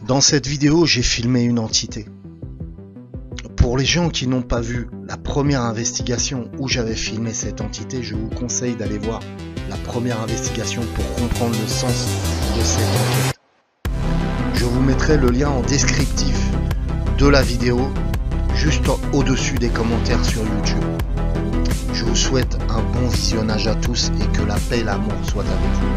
Dans cette vidéo, j'ai filmé une entité. Pour les gens qui n'ont pas vu la première investigation où j'avais filmé cette entité, je vous conseille d'aller voir la première investigation pour comprendre le sens de cette enquête. Je vous mettrai le lien en descriptif de la vidéo, juste au-dessus des commentaires sur YouTube. Je vous souhaite un bon visionnage à tous et que la paix et l'amour soient avec vous.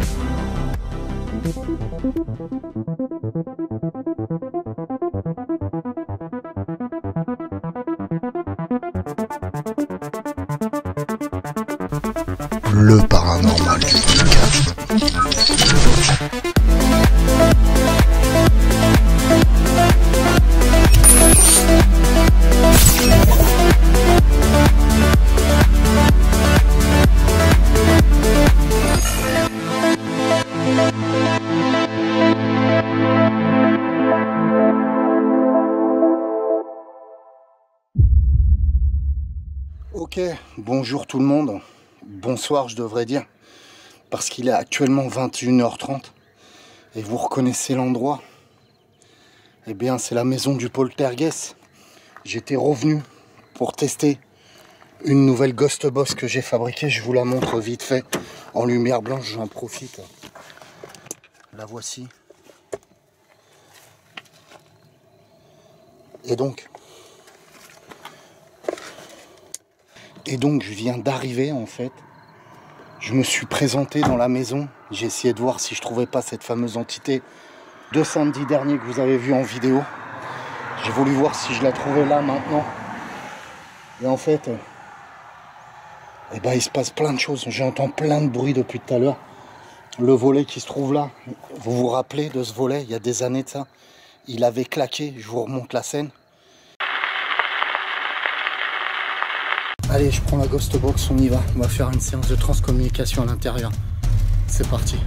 Le paranormal du podcast. Ok, bonjour tout le monde. Bonsoir, je devrais dire, parce qu'il est actuellement 21h30 et vous reconnaissez l'endroit. Eh bien, c'est la maison du poltergeist. J'étais revenu pour tester une nouvelle Ghost Box que j'ai fabriquée. Je vous la montre vite fait en lumière blanche, j'en profite. La voici. Et donc, je viens d'arriver en fait. Je me suis présenté dans la maison. J'ai essayé de voir si je trouvais pas cette fameuse entité de samedi dernier que vous avez vu en vidéo. J'ai voulu voir si je la trouvais là maintenant. Et en fait, eh ben, il se passe plein de choses. J'entends plein de bruit depuis tout à l'heure. Le volet qui se trouve là, vous vous rappelez de ce volet, il y a des années de ça. Il avait claqué, je vous remonte la scène. Allez, je prends la Ghost Box, on y va. On va faire une séance de transcommunication à l'intérieur. C'est parti.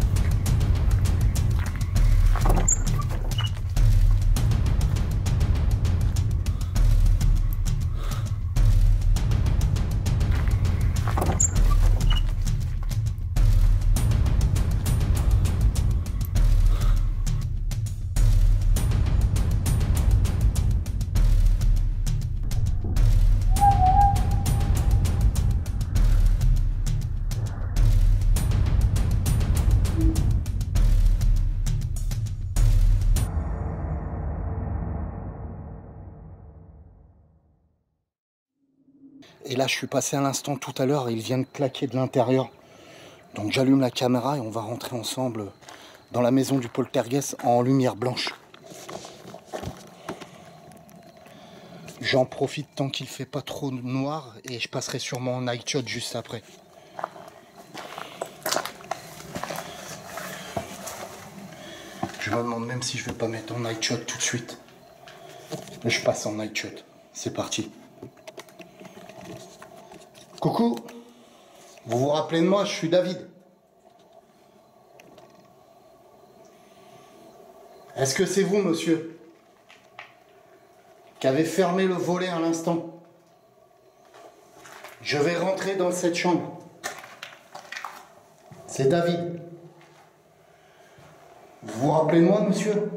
Et là, je suis passé à l'instant tout à l'heure et il vient de claquer de l'intérieur. Donc j'allume la caméra et on va rentrer ensemble dans la maison du poltergeist en lumière blanche. J'en profite tant qu'il fait pas trop noir et je passerai sûrement en night shot juste après. Je me demande même si je vais pas mettre en night shot tout de suite. Je passe en night shot. C'est parti. Coucou, vous vous rappelez de moi, je suis David. Est-ce que c'est vous, monsieur, qui avez fermé le volet à l'instant? Je vais rentrer dans cette chambre. C'est David. Vous vous rappelez de moi, monsieur?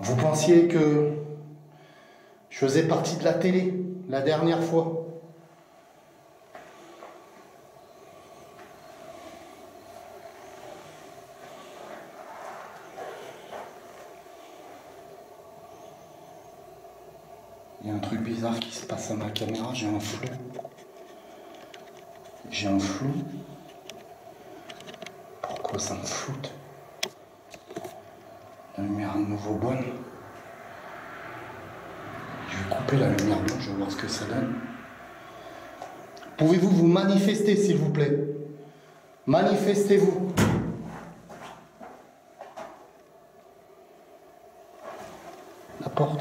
Vous pensiez que je faisais partie de la télé la dernière fois. Il y a un truc bizarre qui se passe à ma caméra, j'ai un flou. Pourquoi ça me floute? La lumière est de nouveau bonne. Je vais couper la lumière blanche, je vais voir ce que ça donne. Pouvez-vous vous manifester, s'il vous plaît? Manifestez-vous. La porte.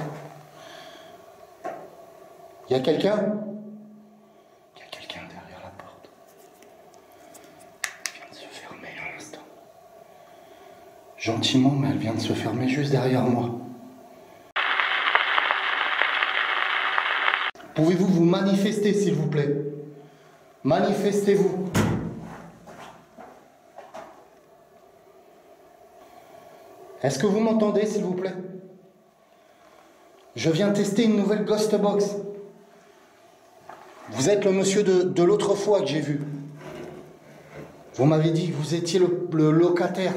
Il y a quelqu'un? Il y a quelqu'un derrière la porte. Elle vient de se fermer à l'instant. Gentiment, mais elle vient de se fermer juste derrière moi. Pouvez-vous vous manifester, s'il vous plaît? Manifestez-vous. Est-ce que vous m'entendez, s'il vous plaît? Je viens tester une nouvelle Ghost Box. Vous êtes le monsieur de l'autre fois que j'ai vu. Vous m'avez dit que vous étiez le locataire.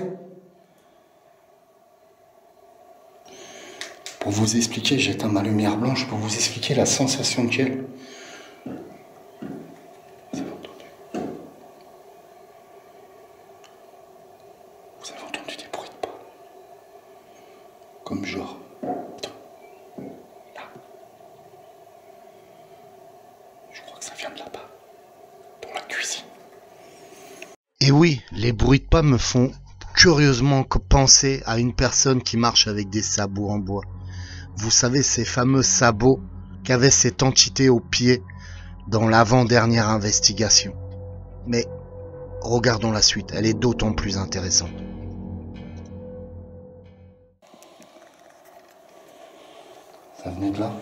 Pour vous expliquer, j'éteins ma lumière blanche pour vous expliquer la sensation que j'ai. Vous avez entendu des bruits de pas. Comme genre. Là. Je crois que ça vient de là-bas. Dans la cuisine. Et oui, les bruits de pas me font curieusement penser à une personne qui marche avec des sabots en bois. Vous savez, ces fameux sabots qu'avait cette entité au pied dans l'avant-dernière investigation. Mais regardons la suite, elle est d'autant plus intéressante. Ça venait de là,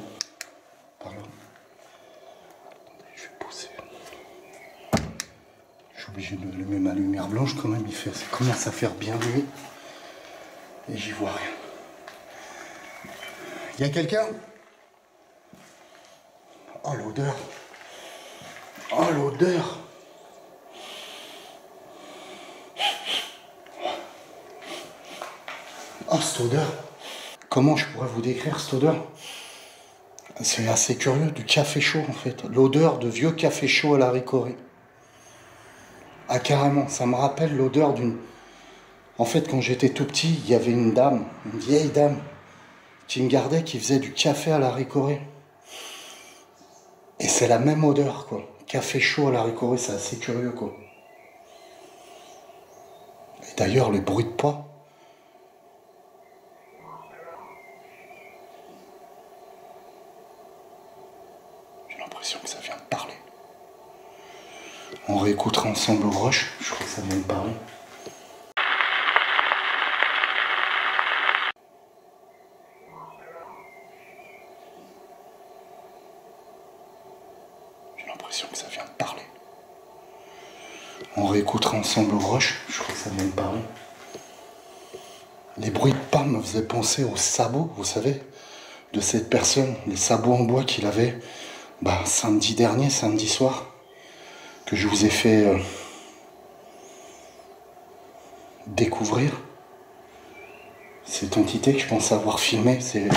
par là. Attendez, je vais pousser. Je suis obligé de allumer ma lumière blanche quand même, ça commence à faire bien nuit. Et j'y vois rien. Y a quelqu'un? Oh l'odeur. Oh l'odeur. Oh cette odeur. Comment je pourrais vous décrire cette odeur? C'est assez curieux, du café chaud en fait. L'odeur de vieux café chaud à la Ricoré. Ah carrément, ça me rappelle l'odeur d'une... En fait, quand j'étais tout petit, il y avait une dame, une vieille dame, qui me gardait, qui faisait du café à la Ricoré. Et c'est la même odeur, quoi. Café chaud à la Ricoré, c'est assez curieux, quoi. Et d'ailleurs, les bruits de pas. J'ai l'impression que ça vient de parler. On réécoutera ensemble au rush, je crois que ça vient de parler. J'ai l'impression que ça vient de parler. On réécoutera ensemble au rush, je crois que ça vient de parler. Les bruits de pas me faisaient penser aux sabots, vous savez, de cette personne, les sabots en bois qu'il avait samedi dernier, samedi soir, que je vous ai fait découvrir. Cette entité que je pense avoir filmée, c'est... Ça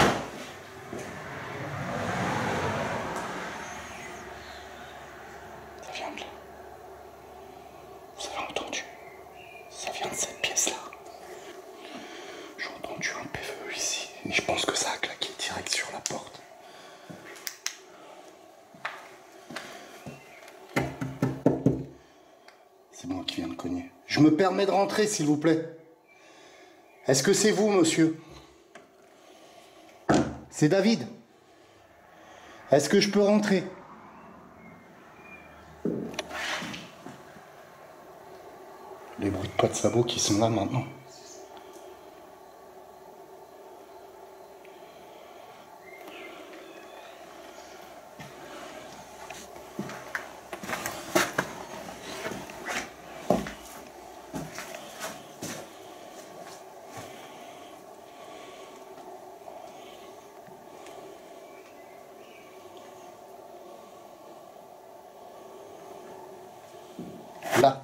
vient de là. Vous avez entendu? Ça vient de cette pièce-là. J'ai entendu un PVE ici, et je pense que ça a claqué direct sur la porte. C'est moi qui viens de cogner. Je me permets de rentrer, s'il vous plaît. Est-ce que c'est vous, monsieur? C'est David. Est-ce que je peux rentrer? Les bruits de pas de sabots qui sont là maintenant. Là,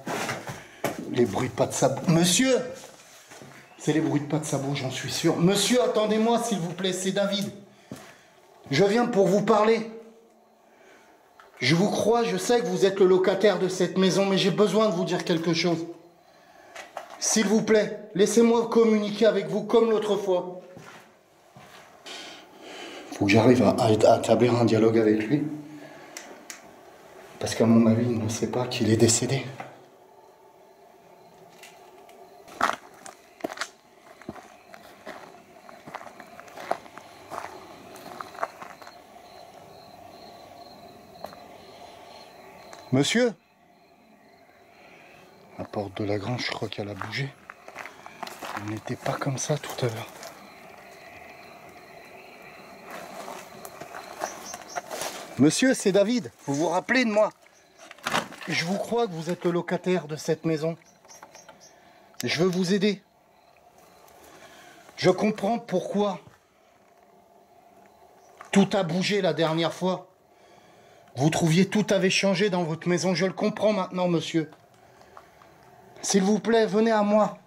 les bruits de pas de sabots. Monsieur! C'est les bruits de pas de sabots, j'en suis sûr. Monsieur, attendez-moi, s'il vous plaît, c'est David. Je viens pour vous parler. Je vous crois, je sais que vous êtes le locataire de cette maison, mais j'ai besoin de vous dire quelque chose. S'il vous plaît, laissez-moi communiquer avec vous comme l'autre fois. Faut que j'arrive à établir un dialogue avec lui. Parce qu'à mon avis, il ne sait pas qu'il est décédé. Monsieur? La porte de la grange, je crois qu'elle a bougé. Elle n'était pas comme ça tout à l'heure. Monsieur, c'est David. Vous vous rappelez de moi? Je vous crois que vous êtes le locataire de cette maison. Je veux vous aider. Je comprends pourquoi tout a bougé la dernière fois. Vous trouviez tout avait changé dans votre maison. Je le comprends maintenant, monsieur. S'il vous plaît, venez à moi.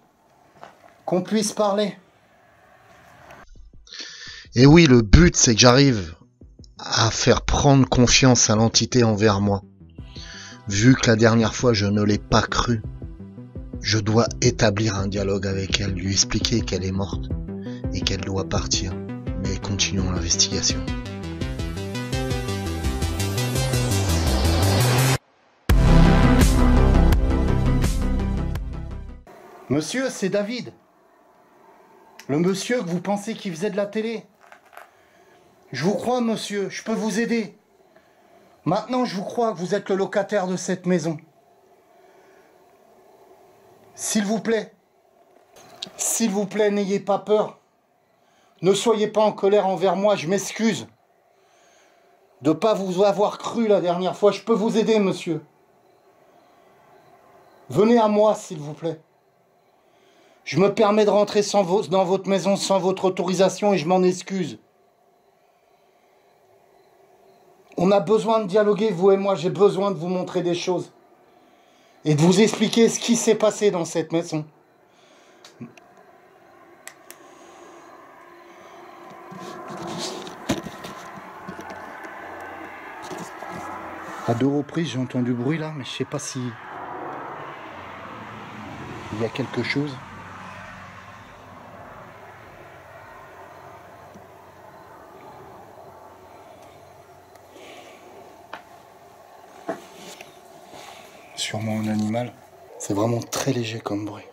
Qu'on puisse parler. Et oui, le but, c'est que j'arrive à faire prendre confiance à l'entité envers moi. Vu que la dernière fois, je ne l'ai pas cru, je dois établir un dialogue avec elle, lui expliquer qu'elle est morte et qu'elle doit partir. Mais continuons l'investigation. Monsieur, c'est David. Le monsieur que vous pensez qui faisait de la télé. Je vous crois, monsieur, je peux vous aider. Maintenant, je vous crois que vous êtes le locataire de cette maison. S'il vous plaît, n'ayez pas peur. Ne soyez pas en colère envers moi, je m'excuse de ne pas vous avoir cru la dernière fois. Je peux vous aider, monsieur. Venez à moi, s'il vous plaît. Je me permets de rentrer dans votre maison sans votre autorisation et je m'en excuse. On a besoin de dialoguer, vous et moi. J'ai besoin de vous montrer des choses. Et de vous expliquer ce qui s'est passé dans cette maison. À 2 reprises, j'ai entendu du bruit là, mais je sais pas si il y a quelque chose. Sûrement un animal. C'est vraiment très léger comme bruit.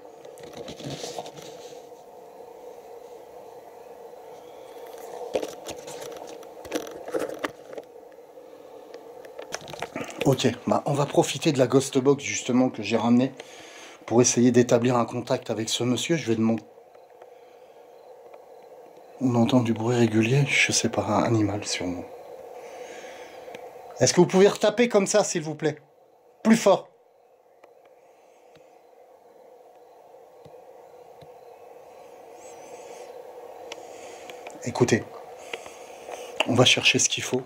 Ok, bah on va profiter de la Ghost Box justement que j'ai ramenée pour essayer d'établir un contact avec ce monsieur. Je vais demander... On entend du bruit régulier, je sais pas, un animal sûrement. Est-ce que vous pouvez retaper comme ça, s'il vous plaît? Plus fort. Écoutez, on va chercher ce qu'il faut.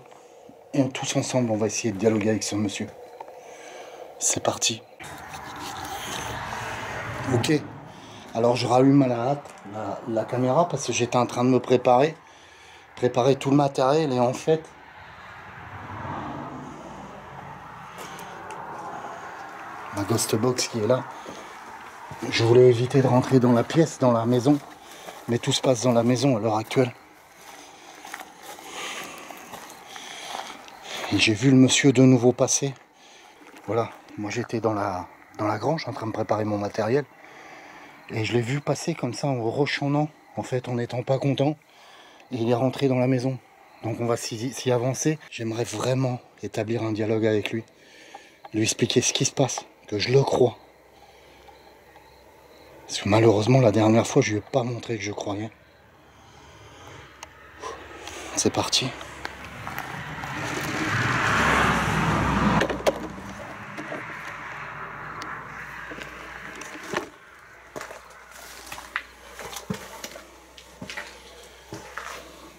Et tous ensemble, on va essayer de dialoguer avec ce monsieur. C'est parti. Ok. Alors je rallume à la hâte la caméra parce que j'étais en train de me préparer tout le matériel et en fait... Ma Ghost Box qui est là. Je voulais éviter de rentrer dans la pièce, dans la maison. Mais tout se passe dans la maison à l'heure actuelle. Et j'ai vu le monsieur de nouveau passer. Voilà, moi j'étais dans la grange en train de préparer mon matériel. Et je l'ai vu passer comme ça en rechonnant, en fait en n'étant pas content. Et il est rentré dans la maison. Donc on va s'y avancer. J'aimerais vraiment établir un dialogue avec lui. Lui expliquer ce qui se passe, que je le crois. Parce que malheureusement la dernière fois je lui ai pas montré que je croyais. C'est parti.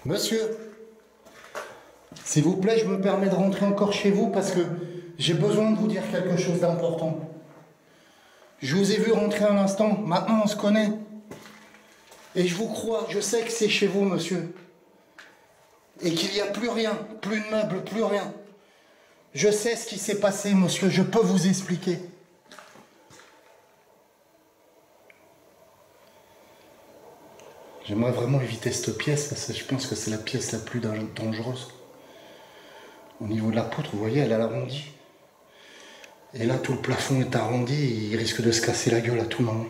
Monsieur, s'il vous plaît, je me permets de rentrer encore chez vous parce que j'ai besoin de vous dire quelque chose d'important. Je vous ai vu rentrer un instant, maintenant on se connaît. Et je vous crois, je sais que c'est chez vous, monsieur. Et qu'il n'y a plus rien, plus de meubles, plus rien. Je sais ce qui s'est passé, monsieur, je peux vous expliquer. J'aimerais vraiment éviter cette pièce parce que je pense que c'est la pièce la plus dangereuse. Au niveau de la poutre, vous voyez, elle est arrondie. Et là, tout le plafond est arrondi et il risque de se casser la gueule à tout moment.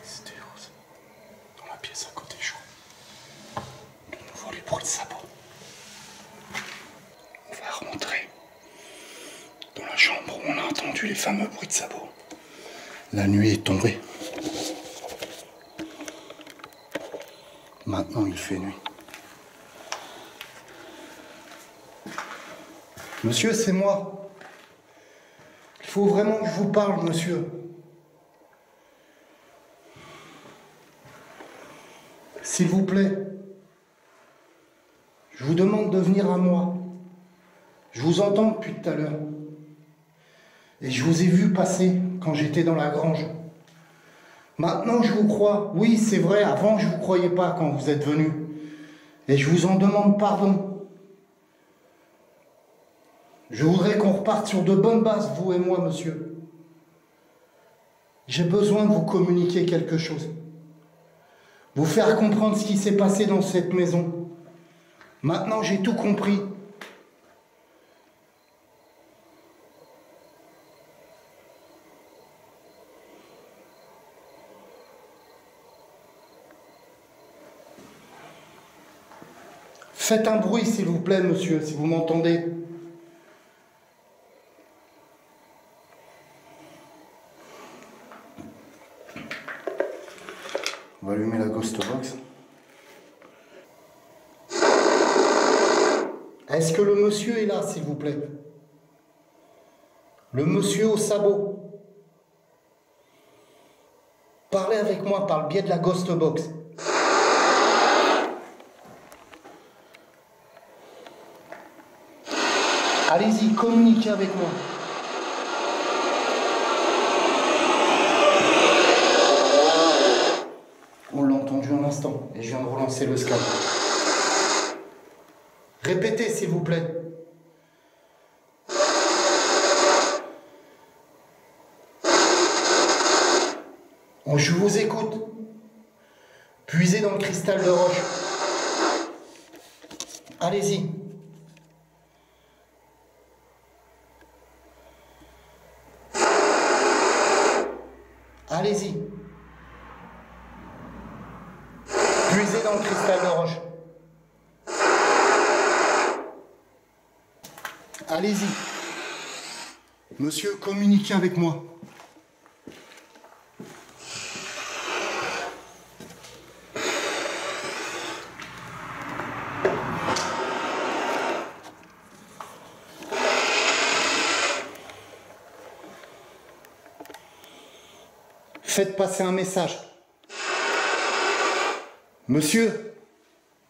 C'était rose. Dans la pièce à côté, chaud. De nouveau les bruits de sabots. On va rentrer dans la chambre où on a entendu les fameux bruits de sabots. La nuit est tombée. Maintenant, il fait nuit. Monsieur, c'est moi. faut vraiment que je vous parle, monsieur. S'il vous plaît, je vous demande de venir à moi. Je vous entends depuis tout à l'heure. Et je vous ai vu passer quand j'étais dans la grange. Maintenant, je vous crois. Oui, c'est vrai, avant, je ne vous croyais pas quand vous êtes venu. Et je vous en demande pardon. Je voudrais qu'on reparte sur de bonnes bases, vous et moi, monsieur. J'ai besoin de vous communiquer quelque chose. Vous faire comprendre ce qui s'est passé dans cette maison. Maintenant, j'ai tout compris. Faites un bruit, s'il vous plaît, monsieur, si vous m'entendez. On va allumer la ghost box. Est-ce que le monsieur est là, s'il vous plaît? Le monsieur au sabot. Parlez avec moi par le biais de la ghost box. Allez-y, communiquez avec moi. On l'a entendu un instant et je viens de relancer le Skype. Répétez, s'il vous plaît. Je vous écoute. Puisez dans le cristal de roche. Allez-y. Allez-y. Puisez dans le cristal de roche. Allez-y. Monsieur, communiquez avec moi. Faites passer un message. Monsieur,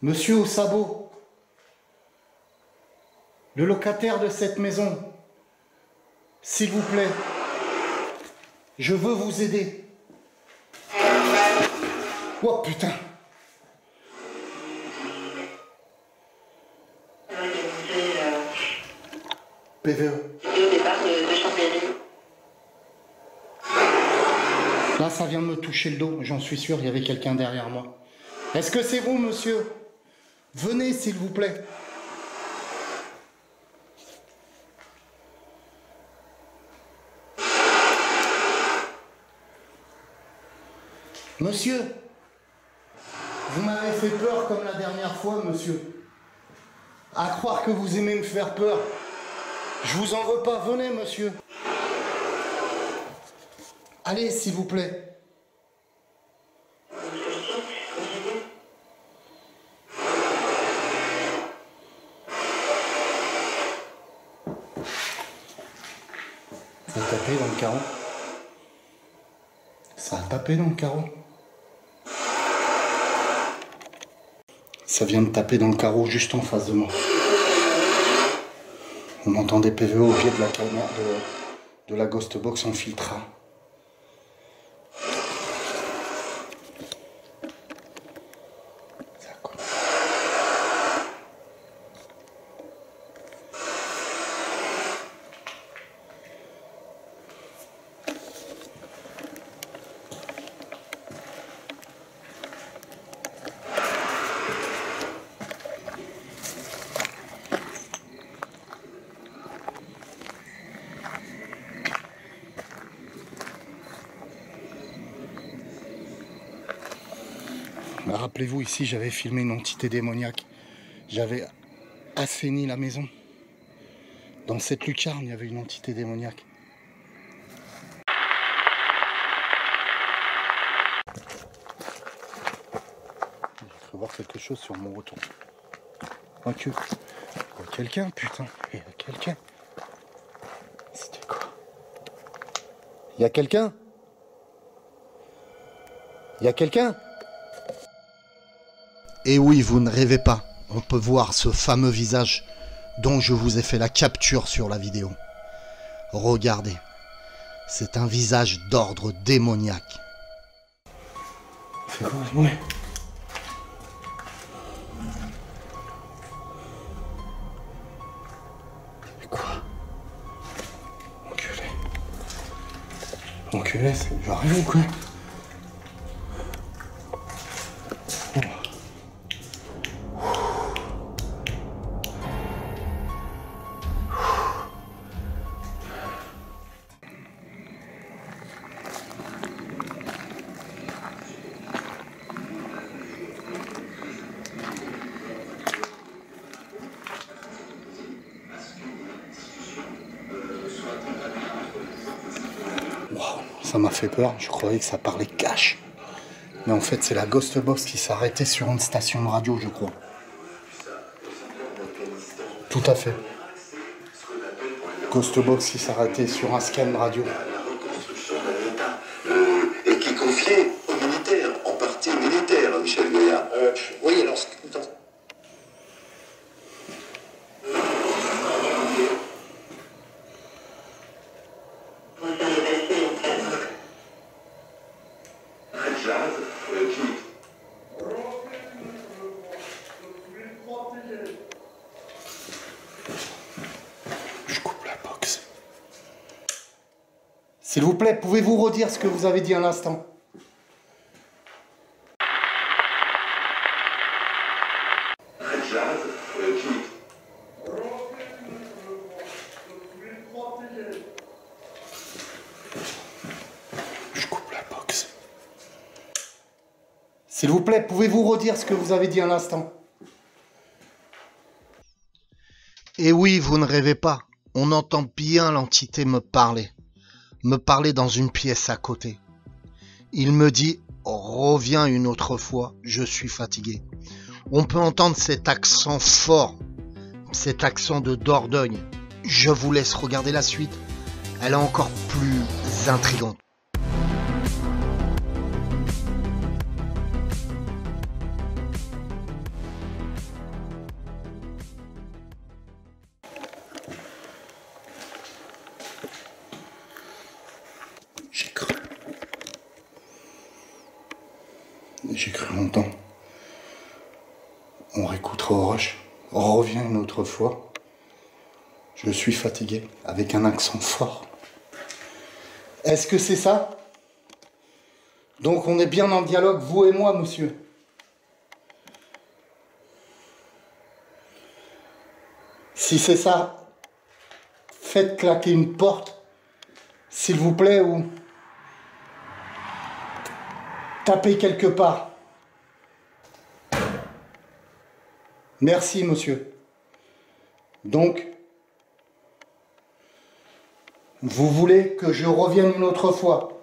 monsieur au sabot, le locataire de cette maison, s'il vous plaît, je veux vous aider. Oh putain. PVE. Là, ça vient de me toucher le dos, j'en suis sûr, il y avait quelqu'un derrière moi. Est-ce que c'est vous, monsieur? Venez, s'il vous plaît. Monsieur, vous m'avez fait peur comme la dernière fois, monsieur. À croire que vous aimez me faire peur. Je vous en veux pas, venez, monsieur. Allez, s'il vous plaît. Ça a tapé dans le carreau. Ça a tapé dans le carreau. Ça vient de taper dans le carreau juste en face de moi. On entend des PVE au pied de la caméra de la ghost box en filtra. Rappelez-vous, ici, j'avais filmé une entité démoniaque. J'avais assaini la maison. Dans cette lucarne, il y avait une entité démoniaque. J'ai cru voir quelque chose sur mon retour. Ok. Il y a quelqu'un, putain. Il y a quelqu'un. C'était quoi? Y a quelqu'un? Y a quelqu'un? Et oui, vous ne rêvez pas. On peut voir ce fameux visage dont je vous ai fait la capture sur la vidéo. Regardez. C'est un visage d'ordre démoniaque. C'est quoi ce bruit? C'est quoi? Enculé. Enculé, c'est j'arrive ou quoi? Ça m'a fait peur, je croyais que ça parlait cash. Mais en fait, c'est la Ghost Box qui s'est arrêtée sur une station de radio, je crois. Tout à fait. Ghost Box qui s'est arrêtée sur un scan radio. La reconstruction d'un État et qui est confiée aux militaires, en partie aux militaires, Michel Goya. Oui, alors... Je coupe la box. S'il vous plaît, pouvez-vous redire ce que vous avez dit à l'instant? Je coupe la box. S'il vous plaît, pouvez-vous redire ce que vous avez dit à l'instant? Et oui, vous ne rêvez pas. On entend bien l'entité me parler dans une pièce à côté. Il me dit « Reviens une autre fois, je suis fatigué ». On peut entendre cet accent fort, cet accent de Dordogne. Je vous laisse regarder la suite, elle est encore plus intrigante. J'ai cru longtemps. On réécoutera au rush. On revient une autre fois. Je suis fatigué, avec un accent fort. Est-ce que c'est ça? Donc on est bien en dialogue, vous et moi, monsieur. Si c'est ça, faites claquer une porte, s'il vous plaît, ou tapez quelque part. Merci, monsieur. Donc, vous voulez que je revienne une autre fois?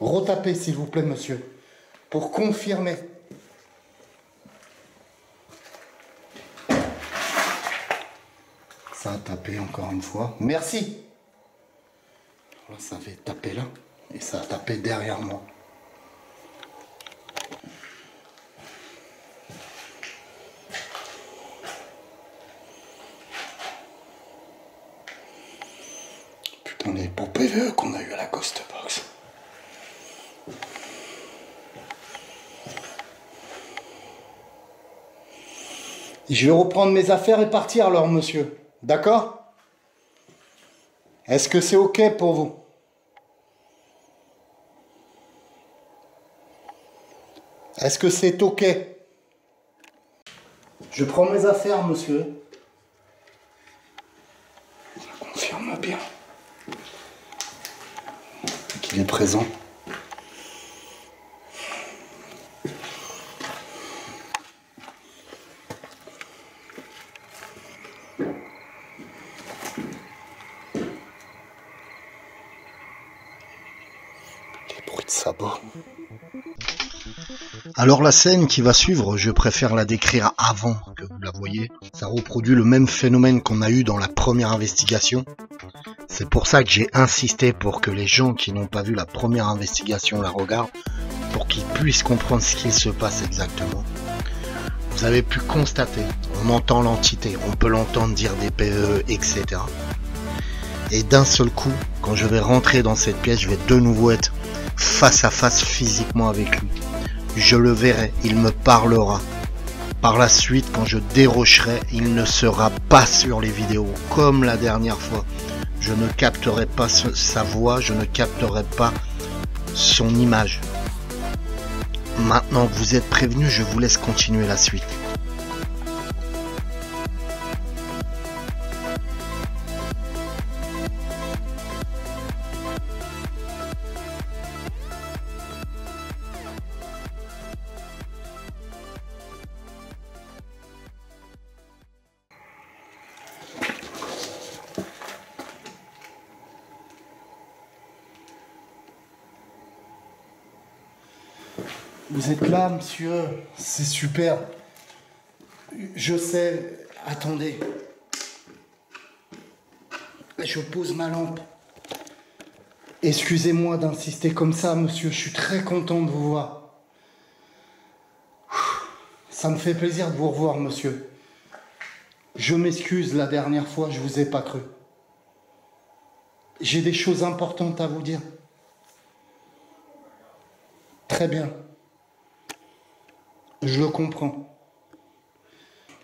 Retapez, s'il vous plaît, monsieur, pour confirmer. Ça a tapé encore une fois. Merci. Là, ça avait tapé là, et ça a tapé derrière moi. Putain, les beaux PVE qu'on a eu à la Ghost Box. Je vais reprendre mes affaires et partir alors, monsieur. D'accord? Est-ce que c'est OK pour vous? Est-ce que c'est OK? Je prends mes affaires, monsieur. Ça confirme bien qu'il est présent. Sabot. Alors la scène qui va suivre, je préfère la décrire avant que vous la voyez. Ça reproduit le même phénomène qu'on a eu dans la première investigation. C'est pour ça que j'ai insisté pour que les gens qui n'ont pas vu la première investigation la regardent, pour qu'ils puissent comprendre ce qu'il se passe exactement. Vous avez pu constater, on entend l'entité, on peut l'entendre dire des PE, etc. Et d'un seul coup, quand je vais rentrer dans cette pièce, je vais de nouveau être face à face physiquement avec lui. Je le verrai, il me parlera. Par la suite, quand je dérocherai, il ne sera pas sur les vidéos, comme la dernière fois. Je ne capterai pas sa voix, je ne capterai pas son image. Maintenant que vous êtes prévenus, je vous laisse continuer la suite. Vous êtes là, monsieur. C'est super. Je sais. Attendez. Je pose ma lampe. Excusez-moi d'insister comme ça, monsieur. Je suis très content de vous voir. Ça me fait plaisir de vous revoir, monsieur. Je m'excuse, la dernière fois, je vous ai pas cru. J'ai des choses importantes à vous dire. Très bien. Je le comprends.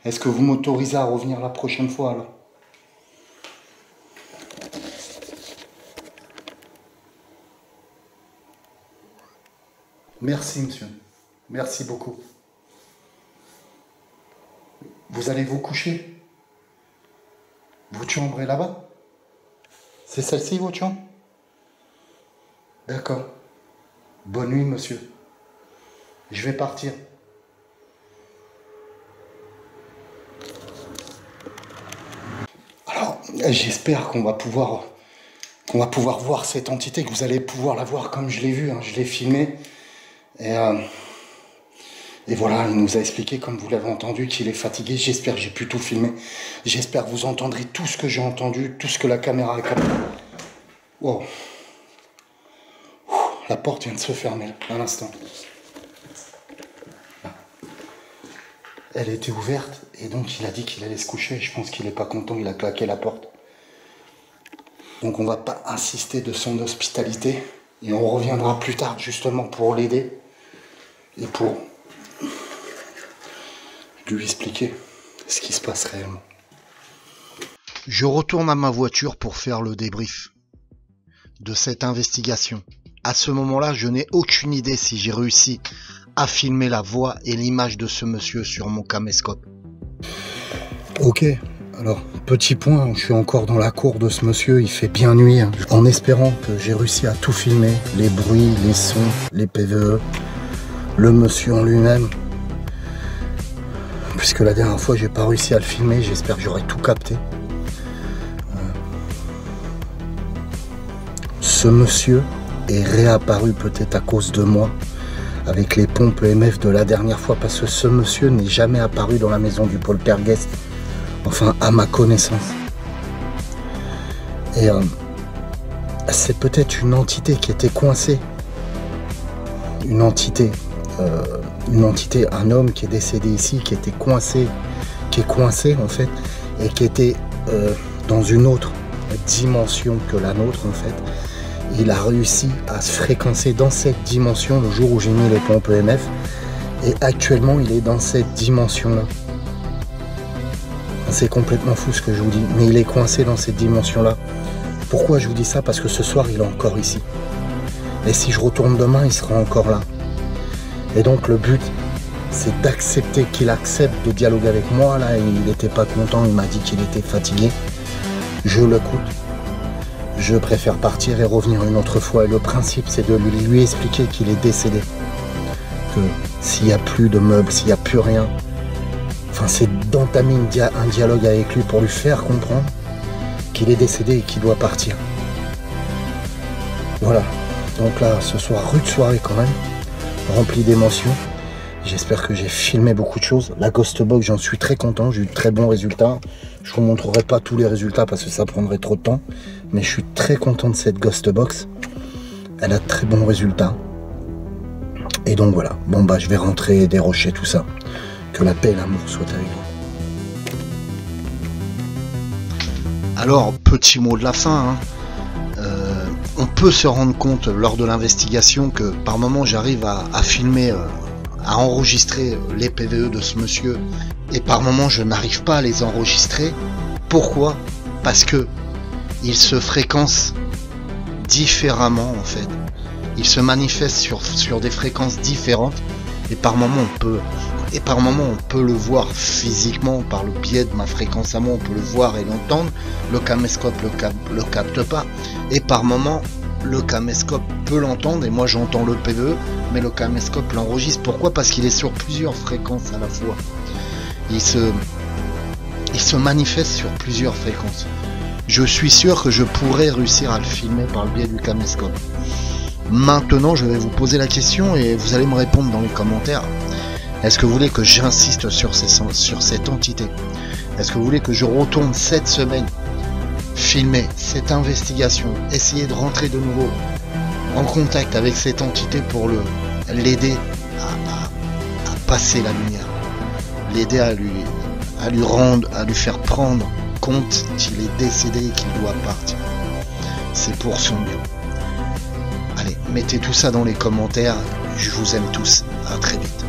Est-ce que vous m'autorisez à revenir la prochaine fois, alors? Merci, monsieur. Merci beaucoup. Vous allez vous coucher? Votre chambre est là-bas? C'est celle-ci, votre chambre? D'accord. Bonne nuit, monsieur. Je vais partir. Alors, j'espère qu'on va pouvoir voir cette entité, que vous allez pouvoir la voir comme je l'ai vue, hein. Je l'ai filmée. Et voilà, il nous a expliqué, comme vous l'avez entendu, qu'il est fatigué. J'espère que j'ai pu tout filmer. J'espère que vous entendrez tout ce que j'ai entendu, tout ce que la caméra a capté. Wow. La porte vient de se fermer, à l'instant. Elle était ouverte, et donc il a dit qu'il allait se coucher. Je pense qu'il n'est pas content, il a claqué la porte. Donc on ne va pas insister de son hospitalité. Et on reviendra plus tard, justement, pour l'aider. Et pour lui expliquer ce qui se passe réellement. Je retourne à ma voiture pour faire le débrief de cette investigation. À ce moment-là, je n'ai aucune idée si j'ai réussi à filmer la voix et l'image de ce monsieur sur mon caméscope. Ok, alors petit point, je suis encore dans la cour de ce monsieur, il fait bien nuit, hein. En espérant que j'ai réussi à tout filmer, les bruits, les sons, les PVE, le monsieur en lui-même. Puisque la dernière fois j'ai pas réussi à le filmer, j'espère que j'aurai tout capté. Ce monsieur est réapparu peut-être à cause de moi, avec les pompes EMF de la dernière fois, parce que ce monsieur n'est jamais apparu dans la maison du poltergeist, enfin à ma connaissance. Et c'est peut-être une entité qui était coincée, une entité, un homme qui est décédé ici, qui était coincé, qui est coincé en fait, et qui était dans une autre dimension que la nôtre en fait. Il a réussi à se fréquencer dans cette dimension le jour où j'ai mis les pompes EMF, et actuellement il est dans cette dimension là. C'est complètement fou ce que je vous dis, mais il est coincé dans cette dimension là. Pourquoi je vous dis ça? Parce que ce soir il est encore ici, et si je retourne demain il sera encore là. Et donc le but c'est d'accepter qu'il accepte de dialoguer avec moi. Là il n'était pas content, il m'a dit qu'il était fatigué. Je l'écoute. Je préfère partir et revenir une autre fois. Et le principe, c'est de lui expliquer qu'il est décédé. Que s'il n'y a plus de meubles, s'il n'y a plus rien, enfin, c'est d'entamer un dialogue avec lui pour lui faire comprendre qu'il est décédé et qu'il doit partir. Voilà. Donc là, ce soir, rude soirée quand même, remplie d'émotions. J'espère que j'ai filmé beaucoup de choses. La Ghost Box, j'en suis très content. J'ai eu de très bons résultats. Je vous montrerai pas tous les résultats parce que ça prendrait trop de temps. Mais je suis très content de cette Ghost Box. Elle a de très bons résultats. Et donc voilà. Bon bah je vais rentrer, dérocher tout ça. Que la paix et l'amour soient avec vous. Alors, petit mot de la fin. Hein. On peut se rendre compte lors de l'investigation que par moment j'arrive à filmer, à enregistrer les PVE de ce monsieur et par moment je n'arrive pas à les enregistrer. Pourquoi? Parce que ils se fréquencent différemment en fait. Ils se manifestent sur des fréquences différentes et par moment on peut le voir physiquement par le biais de ma fréquence à moi, on peut le voir et l'entendre. Le caméscope le capte pas et par moment le caméscope peut l'entendre et moi j'entends le PVE mais le caméscope l'enregistre. Pourquoi? Parce qu'il est sur plusieurs fréquences à la fois. Il se manifeste sur plusieurs fréquences. Je suis sûr que je pourrais réussir à le filmer par le biais du caméscope. Maintenant je vais vous poser la question et vous allez me répondre dans les commentaires. Est-ce que vous voulez que j'insiste sur cette entité? Est-ce que vous voulez que je retourne cette semaine filmer cette investigation, essayer de rentrer de nouveau en contact avec cette entité pour l'aider à passer la lumière, l'aider à lui faire prendre compte qu'il est décédé et qu'il doit partir. C'est pour son bien. Allez, mettez tout ça dans les commentaires. Je vous aime tous. À très vite.